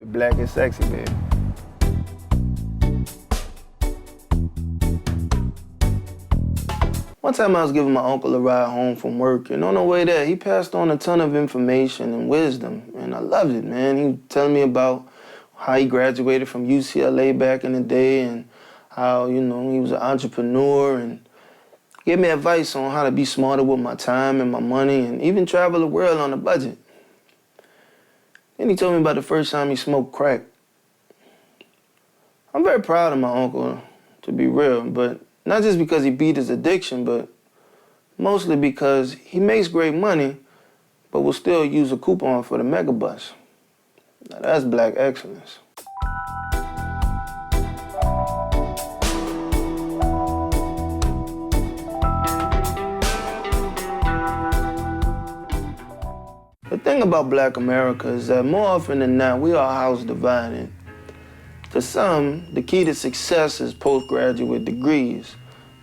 Black and sexy, baby. One time I was giving my uncle a ride home from work, and on the way there, he passed on a ton of information and wisdom, and I loved it, man. He was telling me about how he graduated from UCLA back in the day and how, he was an entrepreneur, and gave me advice on how to be smarter with my time and my money and even travel the world on a budget. Then he told me about the first time he smoked crack. I'm very proud of my uncle, to be real, but not just because he beat his addiction, but mostly because he makes great money, but will still use a coupon for the megabus. Now that's black excellence. The thing about Black America is that more often than not, we are house divided. To some, the key to success is postgraduate degrees.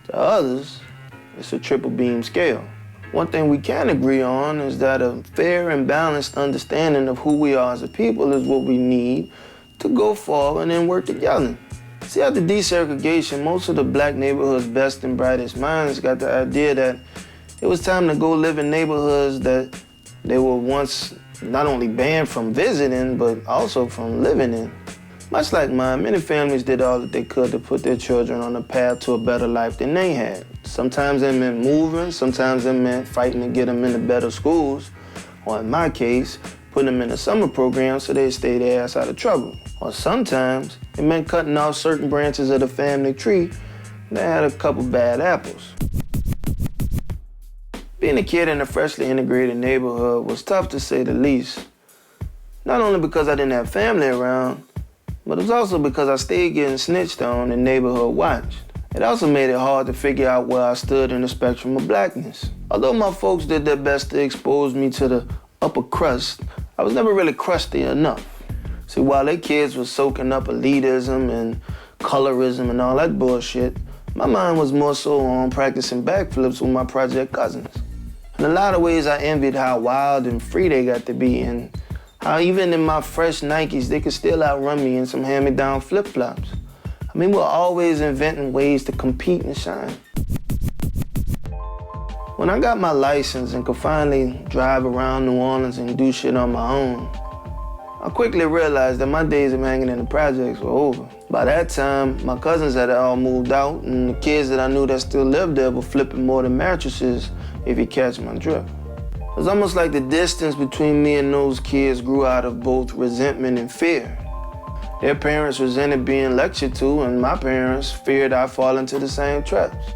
To others, it's a triple beam scale. One thing we can agree on is that a fair and balanced understanding of who we are as a people is what we need to go forward and work together. See, after desegregation, most of the black neighborhood's best and brightest minds got the idea that it was time to go live in neighborhoods that they were once not only banned from visiting, but also from living in. Much like mine, many families did all that they could to put their children on a path to a better life than they had. Sometimes it meant moving, sometimes it meant fighting to get them into better schools, or in my case, putting them in a summer program so they'd stay their ass out of trouble. Or sometimes it meant cutting off certain branches of the family tree that had a couple bad apples. Being a kid in a freshly integrated neighborhood was tough to say the least. Not only because I didn't have family around, but it was also because I stayed getting snitched on and neighborhood watched. It also made it hard to figure out where I stood in the spectrum of blackness. Although my folks did their best to expose me to the upper crust, I was never really crusty enough. See, while they kids was soaking up elitism and colorism and all that bullshit, my mind was more so on practicing backflips with my project cousins. In a lot of ways, I envied how wild and free they got to be, and how even in my fresh Nikes, they could still outrun me in some hand-me-down flip-flops. I mean, we're always inventing ways to compete and shine. When I got my license and could finally drive around New Orleans and do shit on my own, I quickly realized that my days of hanging in the projects were over. By that time, my cousins had all moved out, and the kids that I knew that still lived there were flipping more than mattresses, if you catch my drift. It was almost like the distance between me and those kids grew out of both resentment and fear. Their parents resented being lectured to, and my parents feared I'd fall into the same traps.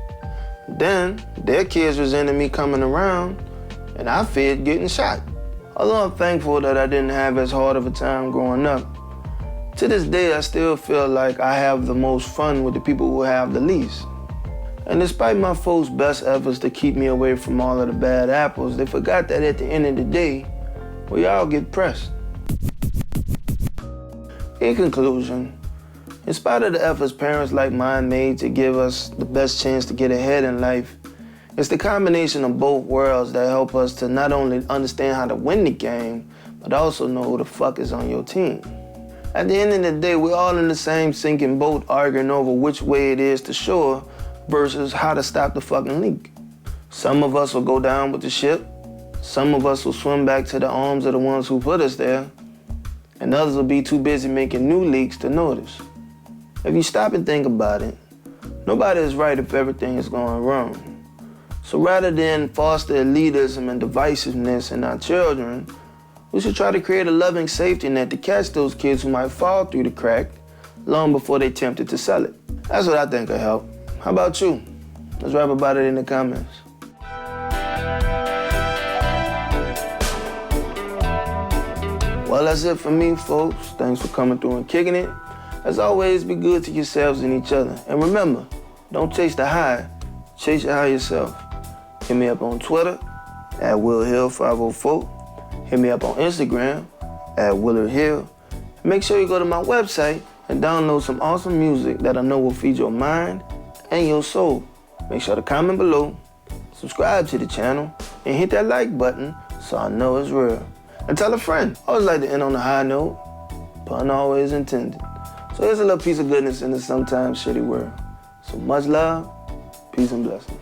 Then, their kids resented me coming around, and I feared getting shot. Although I'm thankful that I didn't have as hard of a time growing up, to this day I still feel like I have the most fun with the people who have the least. And despite my folks' best efforts to keep me away from all of the bad apples, they forgot that at the end of the day, we all get pressed. In conclusion, in spite of the efforts parents like mine made to give us the best chance to get ahead in life, it's the combination of both worlds that help us to not only understand how to win the game, but also know who the fuck is on your team. At the end of the day, we're all in the same sinking boat arguing over which way it is to shore versus how to stop the fucking leak. Some of us will go down with the ship, some of us will swim back to the arms of the ones who put us there, and others will be too busy making new leaks to notice. If you stop and think about it, nobody is right if everything is going wrong. So rather than foster elitism and divisiveness in our children, we should try to create a loving safety net to catch those kids who might fall through the crack long before they're tempted to sell it. That's what I think will help. How about you? Let's rap about it in the comments. Well, that's it for me, folks. Thanks for coming through and kicking it. As always, be good to yourselves and each other. And remember, don't chase the high, chase your high yourself. Hit me up on Twitter, at WillHill504. Hit me up on Instagram, at WillardHill. Make sure you go to my website and download some awesome music that I know will feed your mind and your soul. Make sure to comment below, subscribe to the channel, and hit that like button so I know it's real. And tell a friend. I always like to end on a high note. Pun always intended. So here's a little piece of goodness in this sometimes shitty world. So much love, peace and blessings.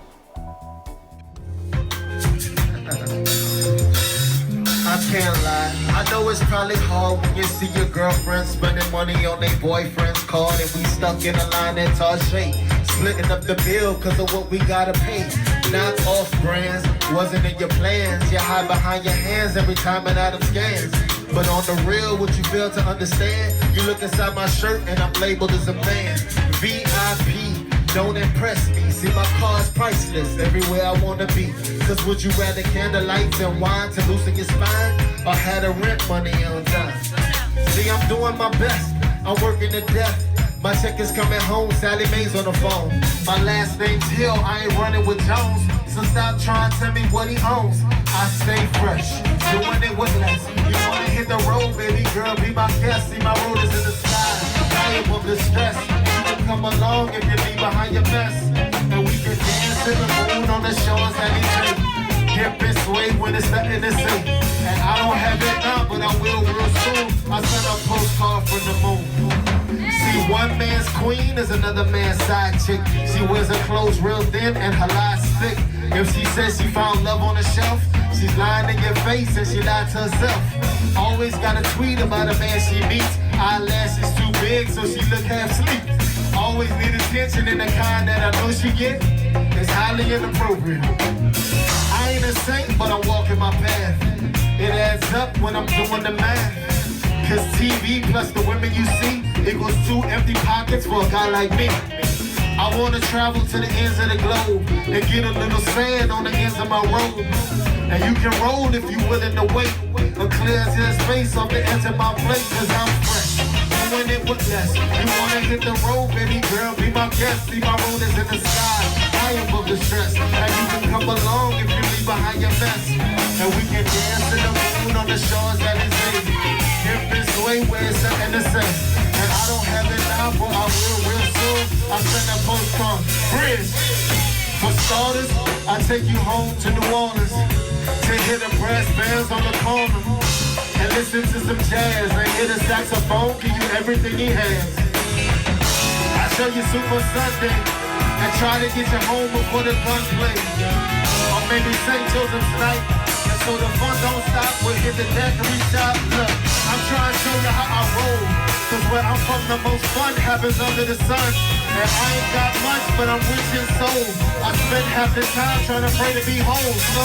I can't lie, I know it's probably hard when you see your girlfriend spending money on their boyfriend's card and we stuck in a line at Target, splitting up the bill cause of what we gotta pay. Not off brands, wasn't in your plans. You hide behind your hands every time an item scans. But on the real, what you fail to understand, you look inside my shirt and I'm labeled as a man. VIP, don't impress me. See, my car's priceless everywhere I wanna be. Cause would you rather candlelights and wine to loosen your spine, or had a rent money on time? See, I'm doing my best, I'm working to death. My check is coming home, Sally Mae's on the phone. My last name's Hill, I ain't running with Jones. So stop trying to tell me what he owns. I stay fresh, doing it with less. You wanna hit the road, baby girl, be my guest. See, my road is in the sky, I am of the stress. You can come along if you leave behind your mess. And we can dance to the moon on the shores that he take. Hip and sway when it's nothing to say. And I don't have it now, but I will real soon. I send a postcard from the moon. See, one man's queen is another man's side chick. She wears her clothes real thin and her lies thick. If she says she found love on the shelf, she's lying in your face and she lied to herself. Always got a tweet about a man she meets. Eyelashes too big so she look half asleep. Always need attention in the kind that I know she get. It's highly inappropriate. I ain't a saint, but I'm walking my path. It adds up when I'm doing the math. Cause TV plus the women you see equals 2 empty pockets for a guy like me. I wanna travel to the ends of the globe and get a little sand on the ends of my road. And you can roll if you willing to wait, or clear his face off the edge of my plate. Cause I'm fresh, doing it with less. You wanna hit the road, baby girl, be my guest. See, my road is in the sky, I am of the stress. And you can come along if you leave behind your mess. And we can dance to the moon on the shores that is lazy. Hip and sway where it's nothing to say. And I don't have it now, but I will real soon. I send a postcard, bridge. For starters, I take you home to New Orleans to hear the brass bands on the corner and listen to some jazz and hear the saxophone give you everything he has. I show you Super Sunday and try to get you home before the gunplay, or maybe St. Joseph's night. And so the fun don't stop, we'll hit the daiquiri shop. Look, I'm trying to show you how I roll. Cause where I'm from, the most fun happens under the sun. And I ain't got much, but I'm rich in soul. I spend half the time trying to pray to be whole. So,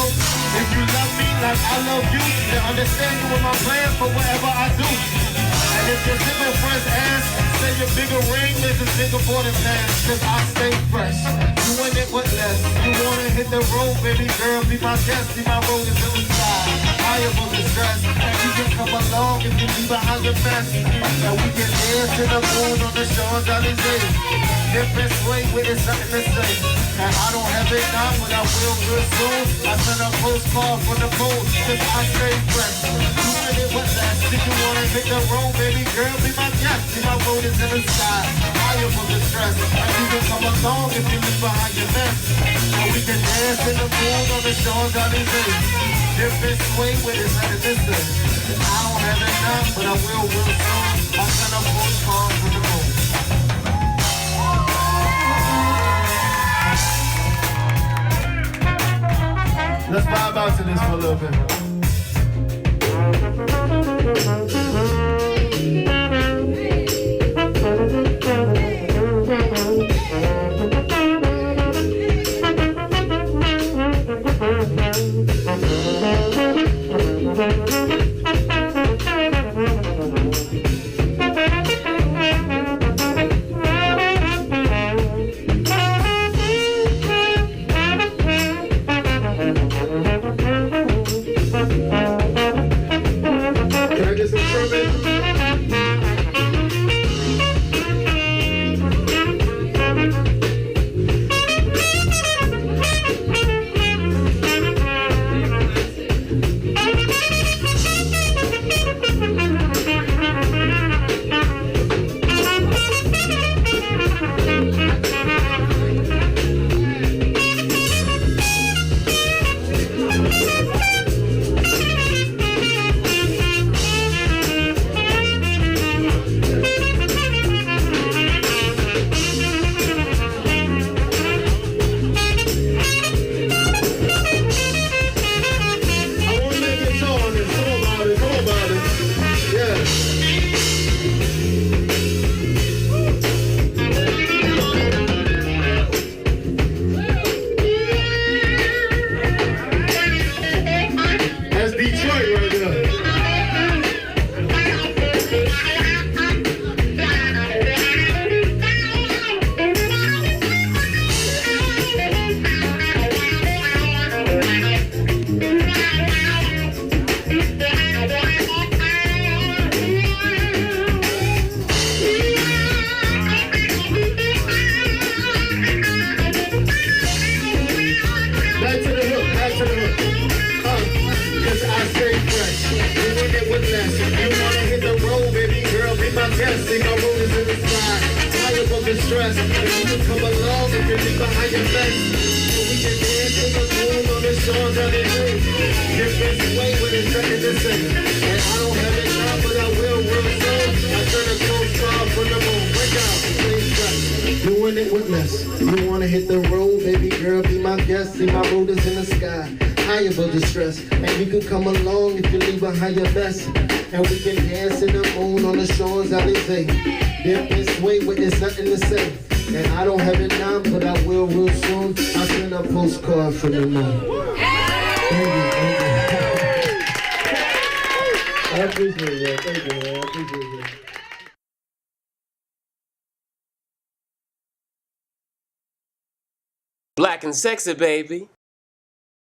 if you love me like I love you, then understand you with my plans for whatever I do. And if your different friends ask, say your bigger ring is as bigger for the past. Cause I stay fresh, doing it with less. You wanna hit the road, baby girl, be my guest. See, my road is in the sky, I am of the stress. And you can come along if you leave behind your mess. And we can dance to the moon on the shores of the day. Different sway with it's nothing to say. And I don't have it now, but I will real soon. I send a postcard from the moon, cause I stay fresh, doing it with less. If you wanna hit the road, baby girl, be my guest. See, my road is in the sky, I am of the stress. And you can come along if you leave behind your mess. And we can dance in the moon on the shores of the day. Different sway with it's nothing to say. I don't have it now, but I will real soon. I send a postcard from the moon. Let's vibe out to this for a little bit. Can I get some trumpet? See my road is in the sky, high above the stress. If you can come along, if you leave behind your fence, and we can dance in the moon on the shores of the day. Different way when it's nothing to say. And I don't have it now, but I will real soon. I turn a cold star from the moon. Wake up, please trust. Doing it with less. You wanna hit the road, baby girl, be my guest. See my road is in the sky, high above the stress. And you can come along if you leave behind your best. And we can dance in the moon on the shores of Alizé. Different way when there's nothing to say. And I don't have it now, but I will real soon. I'll send a postcard from the moon. Thank you, thank you. I appreciate it, thank you, man. I appreciate it. Black and sexy, baby.